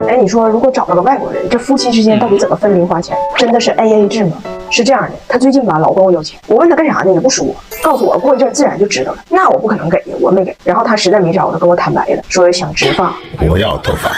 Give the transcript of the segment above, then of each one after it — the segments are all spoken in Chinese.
哎，你说如果找了个外国人，这夫妻之间到底怎么分零花钱？真的是 AA 制吗？是这样的，她最近吧老管我要钱，我问她干啥呢也不说，告诉我过一阵自然就知道了。那我不可能给呀，我没给。然后她实在没招了，跟我坦白了，说想植发，我要头发，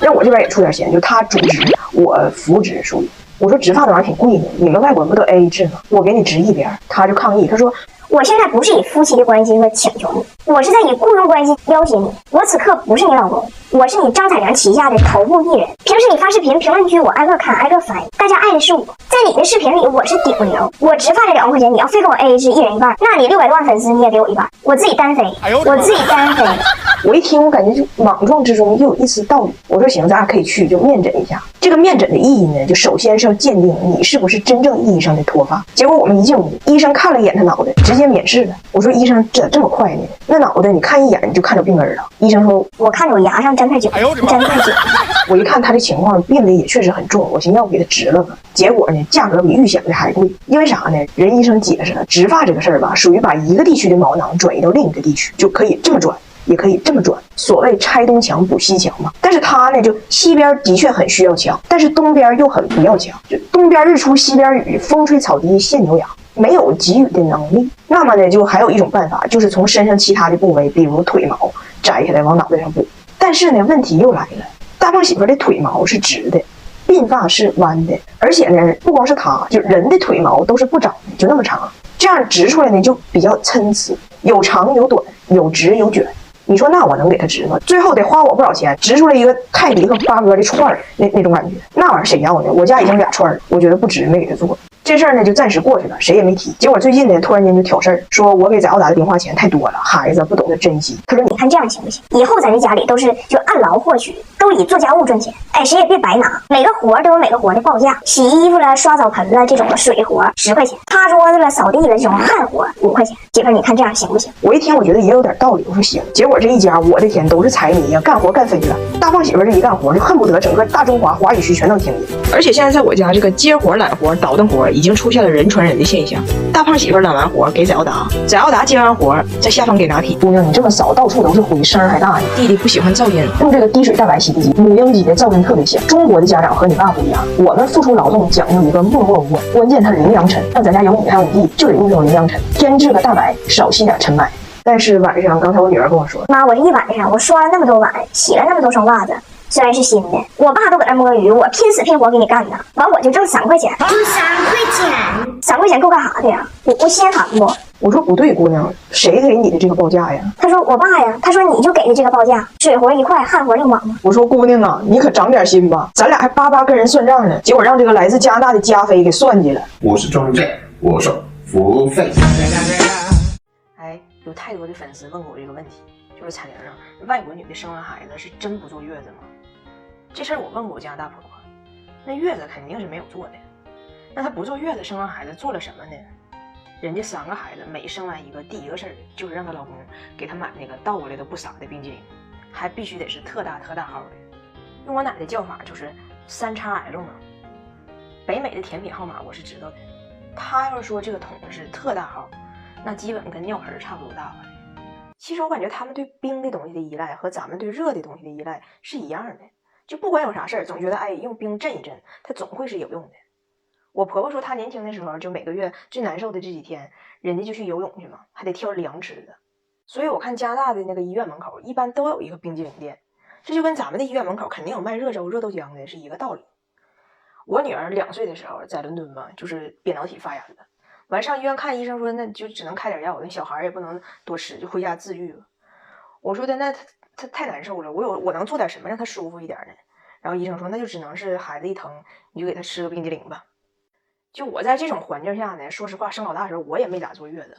让我这边也出点钱，就她主植，我扶植属于。我说植发这玩意儿挺贵的，你们外国人不都 AA 制吗？我给你植一边，她就抗议，她说。我现在不是以夫妻的关系和请求你，我是在以雇佣关系要挟你。我此刻不是你老公，我是你张彩良旗下的头部艺人。平时你发视频，评论区我挨个看挨个翻译，大家爱的是我。在你的视频里，我是顶流。我植发这2万块钱，你要非跟我 AA 制，一人一半，那你600多万粉丝你也给我一半，我自己单飞，我自己单飞。我一听，我感觉就莽撞之中又有一丝道理。我说行，咱俩可以去就面诊一下。这个面诊的意义呢，就首先是要鉴定你是不是真正意义上的脱发。结果我们一进屋，医生看了一眼他脑袋，直接免试了。我说医生这么快呢？那脑袋你看一眼你就看着病根了。医生说我看着我牙上粘太久，粘太久。我一看他这情况病的也确实很重，我寻思要不给他植了吧。结果呢，价格比预想的还贵。因为啥呢？人医生解释了，植发这个事儿吧，属于把一个地区的毛囊转移到另一个地区，就可以这么转。也可以这么转，所谓拆东墙补西墙嘛。但是他呢，就西边的确很需要墙，但是东边又很不要墙。就东边日出西边雨，风吹草低见牛羊，没有给予的能力。那么呢，就还有一种办法，就是从身上其他的部位，比如腿毛摘下来往脑袋上补。但是呢，问题又来了，大胖媳妇的腿毛是直的，鬓发是弯的，而且呢，不光是她，就人的腿毛都是不长的，就那么长，这样植出来呢就比较参差，有长有短，有直有卷。你说那我能给他植吗？最后得花我不少钱，植出来一个泰迪和八哥的串儿，那种感觉，那玩意儿谁要呢？我家已经2串了，我觉得不值，没给他做。这事儿呢就暂时过去了，谁也没提。结果最近呢，突然间就挑事儿，说我给翟奥达的零花钱太多了，孩子不懂得珍惜。他说你看这样行不行？以后咱这家里都是就按劳获取，都以做家务赚钱。哎，谁也别白拿，每个活都有每个活的报价。洗衣服了、刷澡盆了这种水活10块钱，擦桌子了、扫地了这种汗活5块钱。媳妇，你看这样行不行？我一听我觉得也有点道理，我说行。结果这一家，我的天，都是财迷呀，干活干飞了。大胖媳妇这一干活，就恨不得整个大中华华语区全能听见。而且现在在我家这个接活、揽活、倒腾活已经出现了人传人的现象。大胖媳妇揽完活给翟奥达，翟奥达接完活在下方给拿铁。姑娘，你这么扫，到处都是灰，声还大呢。弟弟不喜欢噪音，用这个滴水大白洗涤机，母婴机的噪音特别小。中国的家长和你爸不一样，我们付出劳动讲究一个默默无闻，关键它零扬尘。像咱家有你还有你弟，就得用这种零扬尘，添置个大白，少吸点尘霾。但是晚上，刚才我女儿跟我说，妈，我这一晚上我刷了那么多碗，洗了那么多双袜子，虽然是新的，我爸都搁那摸鱼，我拼死拼活给你干呢，完我就挣3块钱，就3块钱，3块钱够干啥的呀？我心寒不？我说不对，姑娘，谁给你的这个报价呀？他说我爸呀，他说你就给的这个报价，水活1块，汗活6毛吗？我说姑娘啊，你可长点心吧，咱俩还巴巴跟人算账呢，结果让这个来自加拿大的加菲给算计了。我是中介，我收服务费。有太多的粉丝问过我这个问题，就是彩玲啊，外国女的生完孩子是真不坐月子吗？这事儿我问过我加拿大婆婆，那月子肯定是没有坐的，那她不坐月子生完孩子做了什么呢？人家3个孩子每生完一个，第一个事儿就是让她老公给她买那个倒过来都不洒的冰激凌，还必须得是特大号的。用我奶的叫法就是3XL 嘛。北美的甜品号码我是知道的，她要是说这个桶是特大号，那基本跟尿盆差不多大吧。其实我感觉他们对冰的东西的依赖和咱们对热的东西的依赖是一样的，就不管有啥事儿，总觉得哎用冰镇一镇，它总会是有用的。我婆婆说她年轻的时候，就每个月最难受的这几天，人家就去游泳去嘛，还得挑凉吃的。所以我看加拿大的那个医院门口一般都有一个冰激凌店，这就跟咱们的医院门口肯定有卖热粥、热豆浆的是一个道理。我女儿2岁的时候在伦敦嘛，就是扁桃体发炎了。完上医院看医生说那就只能开点药，那小孩也不能多吃，就回家自愈了。我说的那他太难受了，我能做点什么让他舒服一点呢？然后医生说那就只能是孩子一疼你就给他吃个冰激凌吧。就我在这种环境下呢，说实话生老大的时候我也没咋坐月子，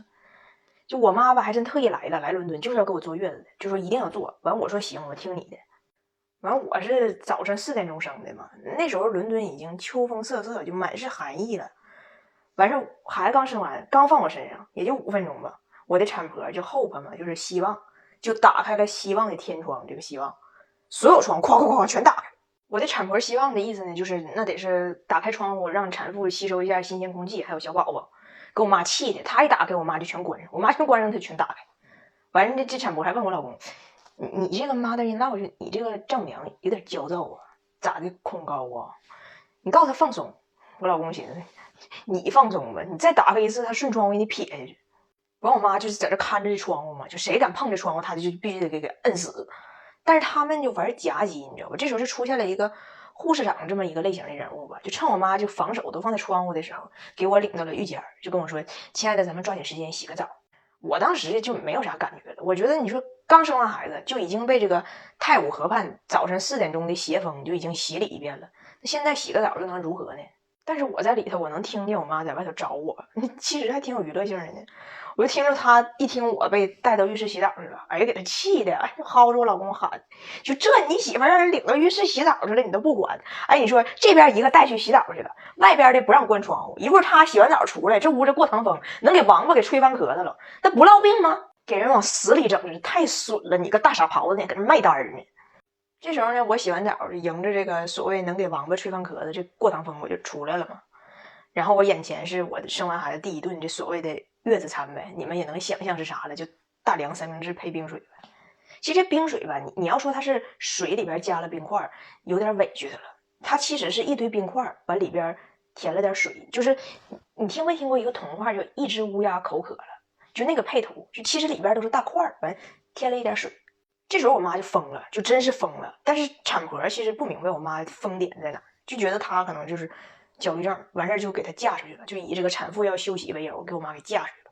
就我妈吧还真特意来伦敦就是要给我坐月子的，就说一定要坐。完我说行，我听你的。完我是早上4点钟生的嘛，那时候伦敦已经秋风瑟瑟，就满是寒意了。完事孩子刚生完，刚放我身上，也就5分钟吧。我的产婆就 hope 嘛，就是希望，就打开了希望的天窗。这个希望，所有窗哐哐哐全打开。我的产婆希望的意思呢，就是那得是打开窗户，让产妇吸收一下新鲜空气，还有小宝宝。给我妈气的，她一打开，我妈就全关上，我妈全关上，她全打开。完了，这产婆还问我老公，你这个 mother in law，你这个丈母娘有点焦躁啊，咋的恐高啊？你告诉他放松。我老公寻思，你放松吧，你再打开一次，他顺窗户给你撇下去。完，我妈就是在这看着这窗户嘛，就谁敢碰这窗户，他就必须得给摁死。但是他们就玩夹击，你知道吧？这时候就出现了一个护士长这么一个类型的人物吧，就趁我妈就防守都放在窗户的时候，给我领到了浴间，就跟我说：“亲爱的，咱们抓紧时间洗个澡。”我当时就没有啥感觉了，我觉得你说刚生完孩子就已经被这个太武河畔早晨4点钟的邪风就已经洗礼一遍了，那现在洗个澡又能如何呢？但是我在里头，我能听见我妈在外头找我，其实还挺有娱乐性的呢。我就听着她一听我被带到浴室洗澡去了，哎呀，给她气的，哎，薅着我老公喊，就这你媳妇让人领到浴室洗澡去了，你都不管。哎，你说这边一个带去洗澡去了，外边的不让关窗户，一会儿他洗完澡出来，这屋子过堂风，能给王八给吹翻壳子了，那不落病吗？给人往死里整，太损了，你个大傻狍子呢，搁这卖单呢。这时候呢，我洗完澡，迎着这个所谓能给王八吹翻壳子这过堂风，我就出来了嘛。然后我眼前是我生完孩子第一顿这所谓的月子餐呗，你们也能想象是啥了，就大凉三明治配冰水呗。其实这冰水吧，你要说它是水里边加了冰块，有点委屈它了。它其实是一堆冰块把里边填了点水，就是你听没听过一个童话，就一只乌鸦口渴了，就那个配图，就其实里边都是大块，完添了一点水。这时候我妈就疯了，就真是疯了。但是产婆其实不明白我妈疯点在哪，就觉得她可能就是焦虑症，完事儿就给她嫁出去了，就以这个产妇要休息为由给我妈给嫁出去了。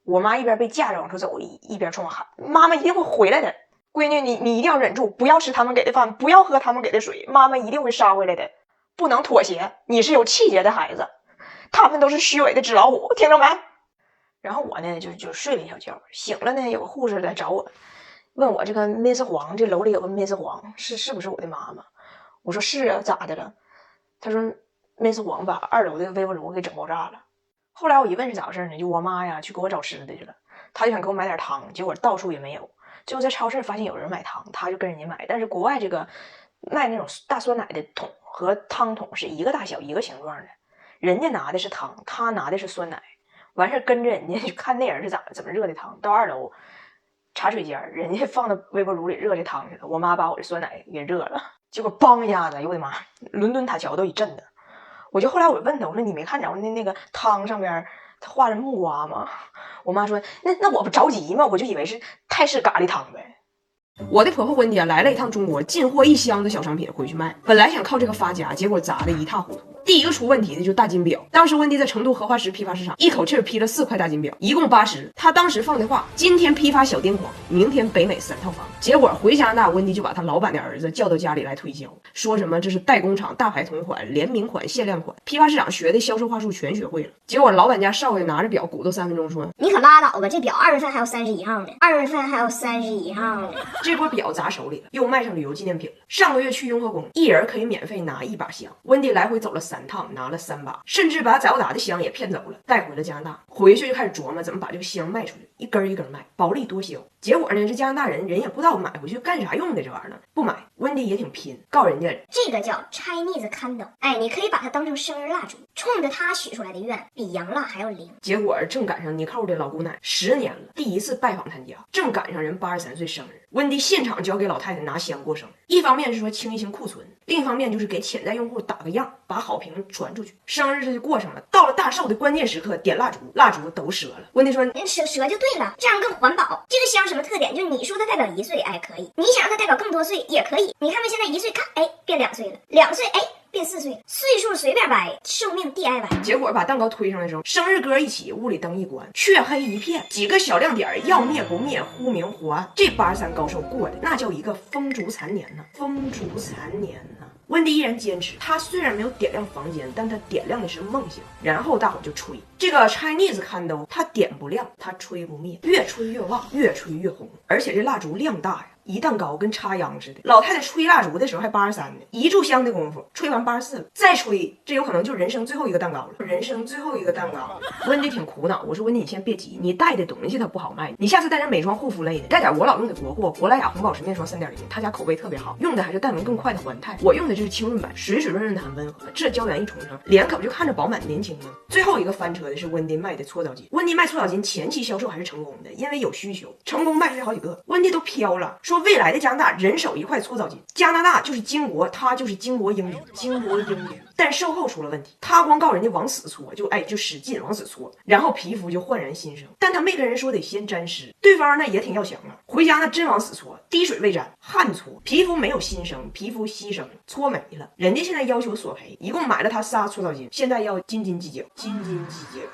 我妈一边被架着往出走，一边冲我喊：“妈妈一定会回来的，闺女，你一定要忍住，不要吃他们给的饭，不要喝他们给的水，妈妈一定会杀回来的，不能妥协，你是有气节的孩子，他们都是虚伪的纸老虎，听着没？”然后我呢就睡了一小觉，醒了呢，有个护士来找我，问我这个 Miss 黄，这楼里有个 Miss 黄是不是我的妈妈？我说是啊，咋的了？他说 Miss 黄把2楼的微波炉给整爆炸了。后来我一问是咋回事呢，就我妈呀去给我找吃的去了，她就想给我买点糖，结果到处也没有，最后在超市发现有人买糖，她就跟人家买，但是国外这个卖那种大酸奶的桶和汤桶是一个大小一个形状的，人家拿的是汤，她拿的是酸奶，完事跟着人家去看那人是怎么热的汤，到2楼茶水间，人家放到微波炉里热这汤去了，我妈把我这酸奶给热了，结果梆一下子，哎呦我的妈，伦敦塔桥都一震的。我就后来我问他，我说你没看着那个汤上边他画着木瓜吗？我妈说那我不着急吗？我就以为是泰式咖喱汤呗。我的婆婆婚帖来了一趟中国，进货1箱子小商品回去卖，本来想靠这个发家，结果砸得一塌糊涂。第一个出问题的就是大金表，当时温迪在成都荷花石批发市场一口气批了4块大金表，一共80。他当时放的话，今天批发小丁黄，明天北美3套房。结果回加拿大，温迪就把他老板的儿子叫到家里来推销，说什么这是代工厂大牌同款、联名款、限量款，批发市场学的销售话术全学会了。结果老板家少爷拿着表鼓捣3分钟说：“你可拉倒吧，这表2月份还有31号呢，2月份还有31号呢。”这波表砸手里了，又卖上旅游纪念品了。上个月去雍和宫，一人可以免费拿1把香，温迪来回走了3趟，拿了3把，甚至把早达的香也骗走了，带回了加拿大。回去就开始琢磨怎么把这个香卖出去，一根一根卖，薄利多销。结果呢，这加拿大人也不知道买回去干啥用的，这玩意儿呢不买。温迪也挺拼，告人家这个叫 Chinese candle， 哎，你可以把它当成生日蜡烛，冲着它许出来的愿比洋蜡还要灵。结果正赶上尼寇的老姑奶10年了，第一次拜访他家，正赶上人83岁生日，温迪现场就要给老太太拿香过生日。一方面是说清一清库存，另一方面就是给潜在用户打个样，把好评传出去。生日这就过上了，到了大寿的关键时刻，点蜡烛，蜡烛都折了。温迪说折就对了，这样更环保。这个香什么特点？就是你说它代表1岁，哎，可以；你想让它代表更多岁也可以。你看看现在1岁，看，哎，变2岁了；2岁，哎，变4岁，岁数随便掰，寿命 DIY。结果把蛋糕推上的时候，生日歌一起，屋里灯一关，黢黑一片，几个小亮点要灭不灭，忽明忽暗。这83高寿过的那叫一个风烛残年呐，风烛残年呐。温迪依然坚持，他虽然没有点亮房间，但他点亮的是梦想。然后大伙就吹这个 Chinese candle，他点不亮，他吹不灭，越吹越旺，越吹越红。而且这蜡烛量大呀，一蛋糕跟插秧似的。老太太吹蜡烛的时候还83呢，一炷香的功夫吹完84了，再吹，这有可能就人生最后一个蛋糕了。人生最后一个蛋糕。温迪挺苦恼，我说温迪你先别急，你带的东西它不好卖，你下次带点美妆护肤类的，带点我老用的国货珀莱雅红宝石面霜3.0，他家口碑特别好，用的还是淡纹更快的环肽，我用的这是清润版，水润润的很温和，这胶原一冲上，脸可不就看着饱满年轻吗？最后一个翻车的是温迪卖的搓澡巾，温迪卖搓澡巾前期销售还是成功的，因为有需求，成功卖出去好几个，温迪都飘了，说未来的加拿大人手一块搓澡巾，加拿大就是金国，他就是金国英语，金国英语。但售后出了问题，他光告人家往死搓，就使劲往死搓，然后皮肤就焕然新生。但他没跟人说得先沾湿，对方呢也挺要强啊，回家呢真往死搓，滴水未沾，汗搓，皮肤没有新生，皮肤牺牲，搓没了。人家现在要求索赔，一共买了他仨搓澡巾，现在要斤斤计较，斤斤计较。